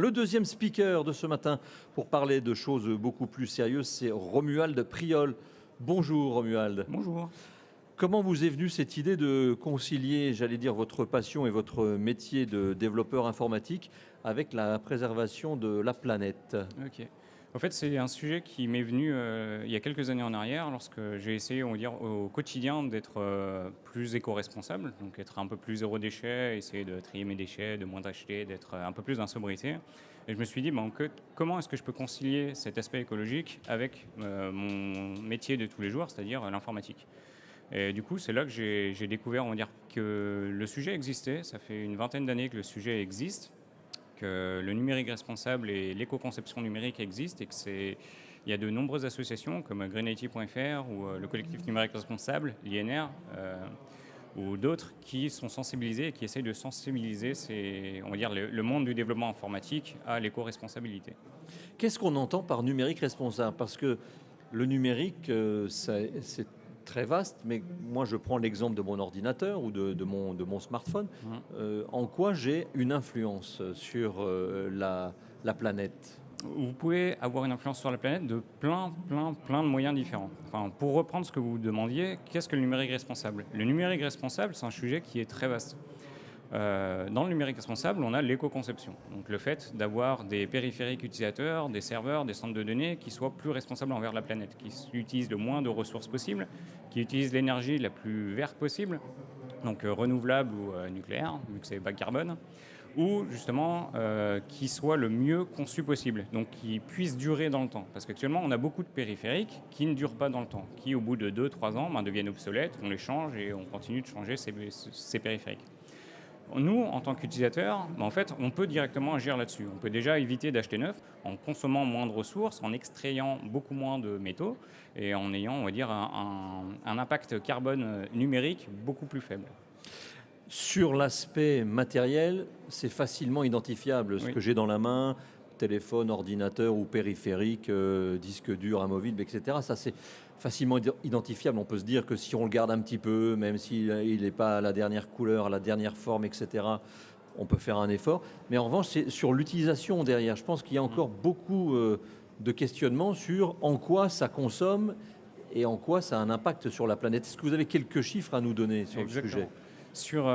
Le deuxième speaker de ce matin pour parler de choses beaucoup plus sérieuses, c'est Romuald Priol. Bonjour Romuald. Bonjour. Comment vous est venue cette idée de concilier, j'allais dire, votre passion et votre métier de développeur informatique avec la préservation de la planète? Ok. En fait, c'est un sujet qui m'est venu il y a quelques années en arrière, lorsque j'ai essayé, on va dire, au quotidien d'être plus éco-responsable, donc être un peu plus zéro déchet, essayer de trier mes déchets, de moins acheter, d'être un peu plus dans la sobriété. Et je me suis dit, comment est-ce que je peux concilier cet aspect écologique avec mon métier de tous les jours, c'est-à-dire l'informatique. Et du coup, c'est là que j'ai découvert, on va dire, que le sujet existait. Ça fait une vingtaine d'années que le sujet existe, que le numérique responsable et l'éco-conception numérique existent et il y a de nombreuses associations comme greenIT.fr ou le collectif numérique responsable, l'INR, ou d'autres qui sont sensibilisés et qui essayent de sensibiliser on va dire, le monde du développement informatique à l'éco-responsabilité. Qu'est-ce qu'on entend par numérique responsable? Parce que le numérique, c'est très vaste, mais moi je prends l'exemple de mon ordinateur ou de mon smartphone. En quoi j'ai une influence sur la planète? Vous pouvez avoir une influence sur la planète de plein de moyens différents. Enfin, pour reprendre ce que vous demandiez, qu'est-ce que le numérique responsable? Le numérique responsable, c'est un sujet qui est très vaste. Dans le numérique responsable, on a l'éco-conception. Donc le fait d'avoir des périphériques utilisateurs, des serveurs, des centres de données qui soient plus responsables envers la planète, qui utilisent le moins de ressources possible, qui utilisent l'énergie la plus verte possible, donc renouvelable ou nucléaire, vu que c'est bas carbone, ou justement qui soit le mieux conçu possible, donc qui puisse durer dans le temps. Parce qu'actuellement, on a beaucoup de périphériques qui ne durent pas dans le temps, qui au bout de 2-3 ans deviennent obsolètes, on les change et on continue de changer ces périphériques. Nous, en tant qu'utilisateurs, en fait, on peut directement agir là-dessus. On peut déjà éviter d'acheter neuf en consommant moins de ressources, en extrayant beaucoup moins de métaux et en ayant, on va dire, un impact carbone numérique beaucoup plus faible. Sur l'aspect matériel, c'est facilement identifiable. Ce Oui. que j'ai dans la main, téléphone, ordinateur ou périphérique, disque dur, amovible, etc. Ça, c'est facilement identifiable. On peut se dire que si on le garde un petit peu, même s'il n'est pas à la dernière couleur, à la dernière forme, etc., on peut faire un effort. Mais en revanche, c'est sur l'utilisation derrière. Je pense qu'il y a encore beaucoup de questionnements sur en quoi ça consomme et en quoi ça a un impact sur la planète. Est-ce que vous avez quelques chiffres à nous donner sur le Exactement. sujet? Sur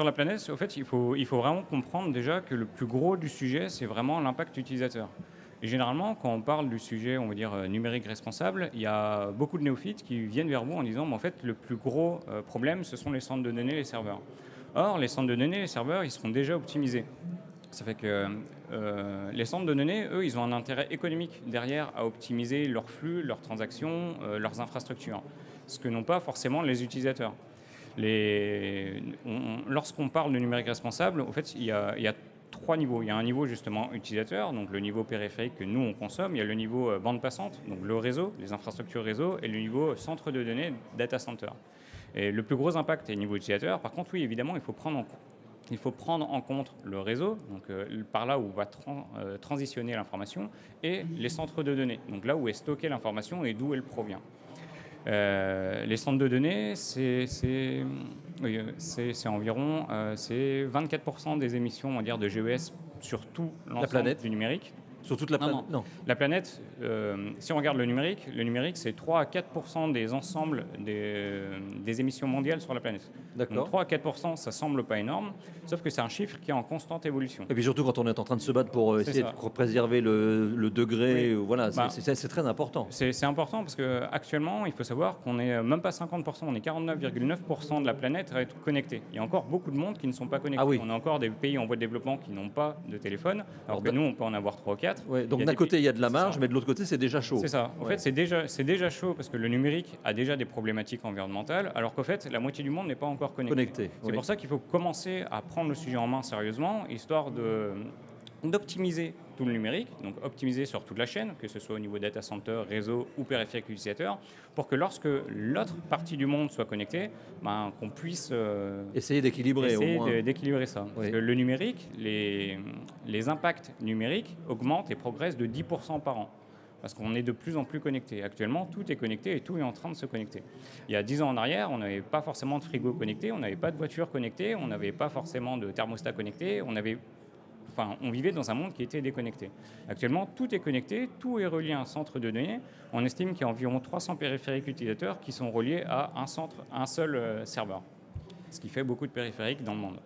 la planète, en fait, il faut vraiment comprendre déjà que le plus gros du sujet, c'est vraiment l'impact utilisateur. Et généralement, quand on parle du sujet, on va dire numérique responsable, il y a beaucoup de néophytes qui viennent vers vous en disant, en fait, le plus gros problème, ce sont les centres de données, les serveurs. Or, les centres de données, les serveurs, ils seront déjà optimisés. Ça fait que les centres de données, eux, ils ont un intérêt économique derrière à optimiser leurs flux, leurs transactions, leurs infrastructures, ce que n'ont pas forcément les utilisateurs. Lorsqu'on parle de numérique responsable, en fait, il y a trois niveaux. Il y a un niveau justement utilisateur, donc le niveau périphérique que nous on consomme. Il y a le niveau bande passante, donc le réseau, les infrastructures réseau, et le niveau centre de données, data center. Et le plus gros impact est le niveau utilisateur. Par contre, oui, évidemment, il faut prendre en compte le réseau, donc par là où va transitionner l'information, et les centres de données, donc là où est stockée l'information et d'où elle provient. Les centres de données, c'est environ 24% des émissions, on va dire, de GES sur tout l'ensemble du numérique. Sur toute la planète? Non. La planète, si on regarde le numérique, c'est 3 à 4% des ensembles des émissions mondiales sur la planète. D'accord. Donc 3 à 4%, ça semble pas énorme, sauf que c'est un chiffre qui est en constante évolution. Et puis surtout quand on est en train de se battre pour essayer de préserver le degré, Oui. voilà, c'est très important. C'est important parce qu'actuellement, il faut savoir qu'on n'est même pas 50%, on est 49,9% de la planète à être connectée. Il y a encore beaucoup de monde qui ne sont pas connectés. Ah oui. On a encore des pays en voie de développement qui n'ont pas de téléphone, alors que nous, on peut en avoir 3 ou 4. Ouais, donc d'un côté, il y a de la marge, mais de l'autre côté, c'est déjà chaud. C'est ça. En fait, c'est déjà chaud parce que le numérique a déjà des problématiques environnementales, alors qu'en fait, la moitié du monde n'est pas encore connecté. C'est pour ça qu'il faut commencer à prendre le sujet en main sérieusement, histoire d'optimiser tout le numérique, donc optimiser sur toute la chaîne, que ce soit au niveau data center, réseau ou périphérique utilisateur, pour que lorsque l'autre partie du monde soit connectée, qu'on puisse essayer d'équilibrer d'équilibrer ça. Parce que le numérique, les impacts numériques augmentent et progressent de 10% par an. Parce qu'on est de plus en plus connecté. Actuellement, tout est connecté et tout est en train de se connecter. Il y a 10 ans en arrière, on n'avait pas forcément de frigo connecté, on n'avait pas de voiture connectée, on n'avait pas forcément de thermostat connecté, on avait on vivait dans un monde qui était déconnecté. Actuellement, tout est connecté, tout est relié à un centre de données. On estime qu'il y a environ 300 périphériques utilisateurs qui sont reliés à un seul serveur, ce qui fait beaucoup de périphériques dans le monde.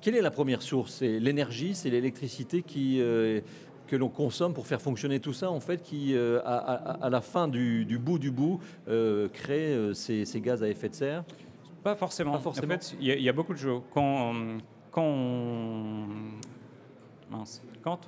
Quelle est la première source? C'est l'énergie, c'est l'électricité que l'on consomme pour faire fonctionner tout ça, en fait, qui, à la fin du bout, crée ces gaz à effet de serre? Pas forcément. Pas forcément. En fait, il y a beaucoup de choses. Quand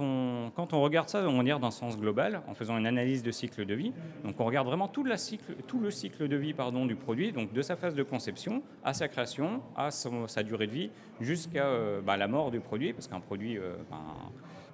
on regarde ça, on va dire d'un sens global, en faisant une analyse de cycle de vie. Donc on regarde vraiment tout le cycle de vie du produit, donc de sa phase de conception à sa création, à sa durée de vie, jusqu'à la mort du produit, parce qu'un produit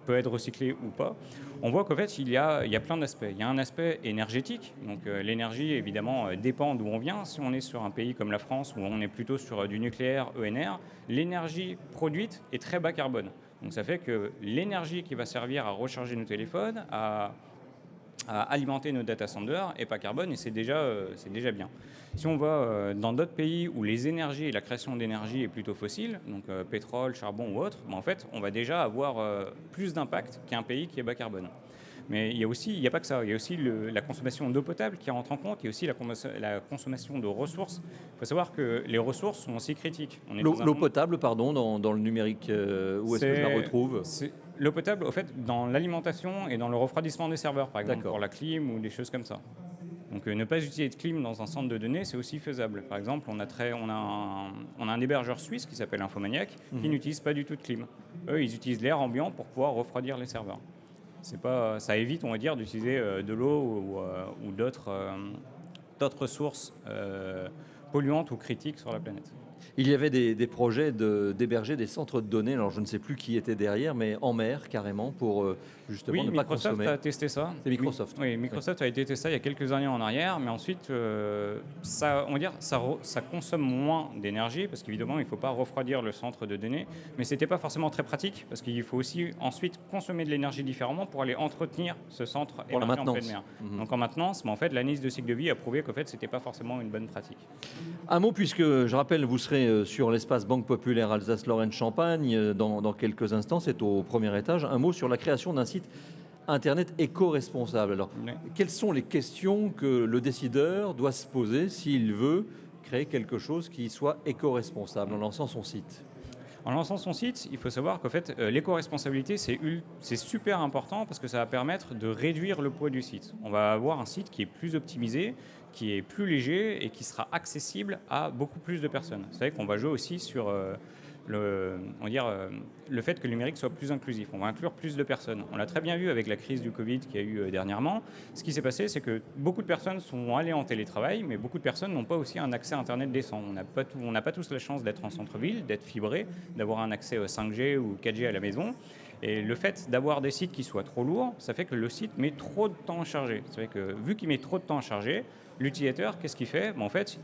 peut être recyclé ou pas. On voit qu'en fait, il y a plein d'aspects. Il y a un aspect énergétique. Donc l'énergie, évidemment, dépend d'où on vient. Si on est sur un pays comme la France, où on est plutôt sur du nucléaire, ENR, l'énergie produite est très bas carbone. Donc ça fait que l'énergie qui va servir à recharger nos téléphones, à alimenter nos data centers est pas carbone, et c'est déjà bien. Si on va dans d'autres pays où les énergies et la création d'énergie est plutôt fossile, donc pétrole, charbon ou autre, en fait, on va déjà avoir plus d'impact qu'un pays qui est bas carbone. Mais il y a pas que ça, il y a aussi la consommation d'eau potable qui rentre en compte, il y a aussi la consommation de ressources. Il faut savoir que les ressources sont aussi critiques. L'eau potable, pardon, dans le numérique, où est-ce que je la retrouve? L'eau potable, au fait, dans l'alimentation et dans le refroidissement des serveurs, par exemple, pour la clim ou des choses comme ça. Donc ne pas utiliser de clim dans un centre de données, c'est aussi faisable. Par exemple, on a un hébergeur suisse qui s'appelle Infomaniac, qui n'utilise pas du tout de clim. Eux, ils utilisent l'air ambiant pour pouvoir refroidir les serveurs. Ça évite, on va dire, d'utiliser de l'eau ou d'autres sources polluantes ou critiques sur la planète. Il y avait des projets d'héberger des centres de données, alors je ne sais plus qui était derrière, mais en mer carrément, pour justement ne pas consommer. Microsoft a testé ça. C'est Microsoft. Oui, Microsoft a testé ça il y a quelques années en arrière, mais ensuite, ça consomme moins d'énergie, parce qu'évidemment, il ne faut pas refroidir le centre de données, mais ce n'était pas forcément très pratique, parce qu'il faut aussi ensuite consommer de l'énergie différemment pour aller entretenir ce centre pour la maintenance. En pleine mer. Donc en maintenance, mais en fait, l'analyse de cycle de vie a prouvé qu'en fait, ce n'était pas forcément une bonne pratique. Un mot, puisque je rappelle, vous serez sur l'espace Banque Populaire Alsace-Lorraine-Champagne dans quelques instants, c'est au premier étage. Un mot sur la création d'un site Internet éco-responsable. Alors, quelles sont les questions que le décideur doit se poser s'il veut créer quelque chose qui soit éco-responsable en lançant son site? En lançant son site, il faut savoir qu'en fait, l'éco-responsabilité, c'est super important parce que ça va permettre de réduire le poids du site. On va avoir un site qui est plus optimisé, qui est plus léger et qui sera accessible à beaucoup plus de personnes. C'est vrai qu'on va jouer aussi sur le fait que le numérique soit plus inclusif. On va inclure plus de personnes. On l'a très bien vu avec la crise du Covid qu'il y a eu dernièrement. Ce qui s'est passé, c'est que beaucoup de personnes sont allées en télétravail, mais beaucoup de personnes n'ont pas aussi un accès à Internet décent. On n'a pas tous la chance d'être en centre-ville, d'être fibré, d'avoir un accès 5G ou 4G à la maison. Et le fait d'avoir des sites qui soient trop lourds, ça fait que le site met trop de temps à charger. C'est vrai que vu qu'il met trop de temps à charger, l'utilisateur, qu'est-ce qu'il fait? En fait,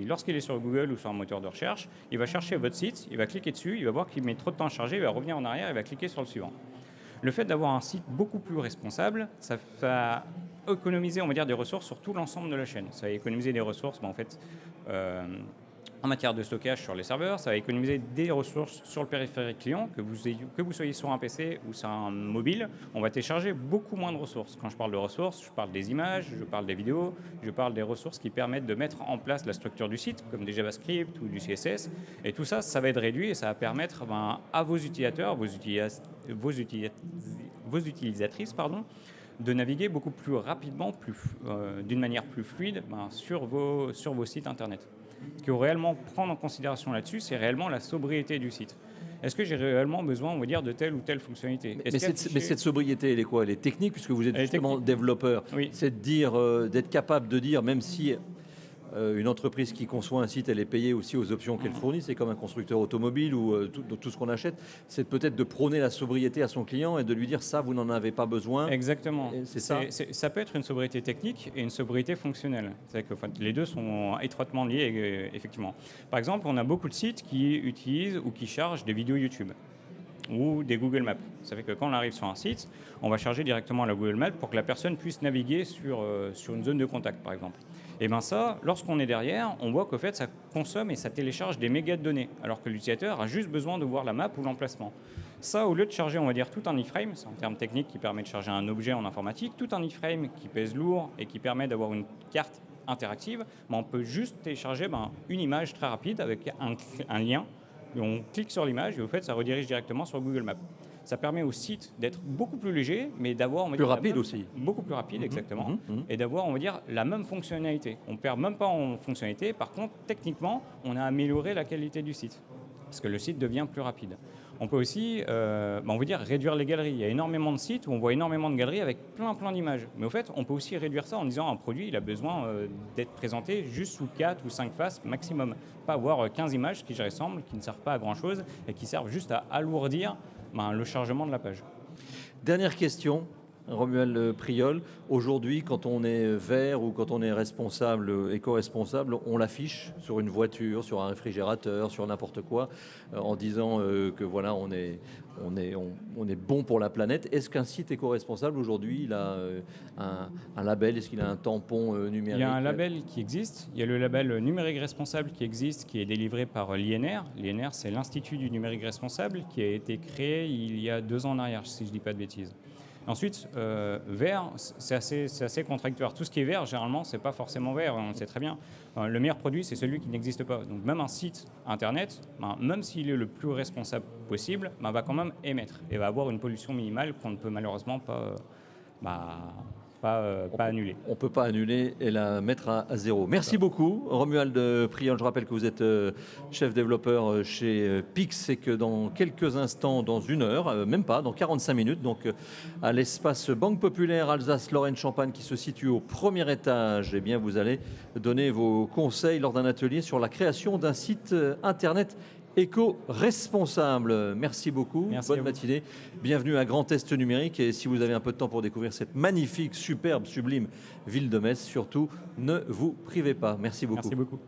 lorsqu'il est sur Google ou sur un moteur de recherche, il va chercher votre site, il va cliquer dessus, il va voir qu'il met trop de temps à charger, il va revenir en arrière, il va cliquer sur le suivant. Le fait d'avoir un site beaucoup plus responsable, ça va économiser, on va dire, des ressources sur tout l'ensemble de la chaîne. Ça va économiser des ressources, en matière de stockage sur les serveurs, ça va économiser des ressources sur le périphérique client, que vous soyez sur un PC ou sur un mobile, on va télécharger beaucoup moins de ressources. Quand je parle de ressources, je parle des images, je parle des vidéos, je parle des ressources qui permettent de mettre en place la structure du site, comme des JavaScript ou du CSS. Et tout ça, ça va être réduit et ça va permettre à vos utilisateurs, vos utilisatrices, de naviguer beaucoup plus rapidement, d'une manière plus fluide sur vos sites Internet. Ce qu'il faut réellement prendre en considération là-dessus, c'est réellement la sobriété du site. Est-ce que j'ai réellement besoin, on va dire, de telle ou telle fonctionnalité? Mais cette sobriété, elle est quoi? Elle est technique, puisque vous êtes justement développeur. Oui. C'est d'être capable de dire, même si une entreprise qui conçoit un site, elle est payée aussi aux options qu'elle fournit. C'est comme un constructeur automobile ou tout ce qu'on achète. C'est peut-être de prôner la sobriété à son client et de lui dire ça, vous n'en avez pas besoin. Exactement. C'est ça. Ça peut être une sobriété technique et une sobriété fonctionnelle. C'est que les deux sont étroitement liés, effectivement. Par exemple, on a beaucoup de sites qui utilisent ou qui chargent des vidéos YouTube ou des Google Maps. Ça fait que quand on arrive sur un site, on va charger directement la Google Maps pour que la personne puisse naviguer sur une zone de contact, par exemple. Et bien ça, lorsqu'on est derrière, on voit qu'au fait, ça consomme et ça télécharge des mégas de données, alors que l'utilisateur a juste besoin de voir la map ou l'emplacement. Ça, au lieu de charger, on va dire, tout un iframe, c'est un terme technique qui permet de charger un objet en informatique, tout un iframe qui pèse lourd et qui permet d'avoir une carte interactive, on peut juste télécharger une image très rapide avec un lien. Et on clique sur l'image et au fait, ça redirige directement sur Google Maps. Ça permet au site d'être beaucoup plus léger, mais d'avoir... Plus rapide aussi. Beaucoup plus rapide, exactement. Et d'avoir, on va dire, la même fonctionnalité. On ne perd même pas en fonctionnalité. Par contre, techniquement, on a amélioré la qualité du site. Parce que le site devient plus rapide. On peut aussi, on veut dire, réduire les galeries. Il y a énormément de sites où on voit énormément de galeries avec plein d'images. Mais au fait, on peut aussi réduire ça en disant un produit, il a besoin d'être présenté juste sous 4 ou 5 faces maximum. Pas avoir 15 images qui se ressemblent, qui ne servent pas à grand-chose et qui servent juste à alourdir le chargement de la page. Dernière question, Romuald Priol. Aujourd'hui, quand on est vert ou quand on est responsable, éco-responsable, on l'affiche sur une voiture, sur un réfrigérateur, sur n'importe quoi, en disant que voilà, on est bon pour la planète. Est-ce qu'un site éco-responsable aujourd'hui, il a un label? Est-ce qu'il a un tampon numérique? Il y a un label qui existe. Il y a le label numérique responsable qui existe, qui est délivré par l'INR. L'INR, c'est l'Institut du numérique responsable, qui a été créé il y a 2 ans en arrière, si je ne dis pas de bêtises. Ensuite, vert, c'est assez contradictoire. Tout ce qui est vert, généralement, c'est pas forcément vert, on le sait très bien. Le meilleur produit, c'est celui qui n'existe pas. Donc même un site internet, même s'il est le plus responsable possible, va quand même émettre et va avoir une pollution minimale qu'on ne peut malheureusement pas annuler. On ne peut pas annuler et la mettre à zéro. Merci beaucoup, Romuald Priol. Je rappelle que vous êtes chef développeur chez Pix et que dans quelques instants, dans 1 heure, même pas, dans 45 minutes, donc à l'espace Banque Populaire Alsace-Lorraine-Champagne qui se situe au premier étage, eh bien, vous allez donner vos conseils lors d'un atelier sur la création d'un site internet éco-responsable. Merci beaucoup. Merci. Bonne matinée. Bienvenue à Grand Est Numérique. Et si vous avez un peu de temps pour découvrir cette magnifique, superbe, sublime ville de Metz, surtout, ne vous privez pas. Merci beaucoup. Merci beaucoup.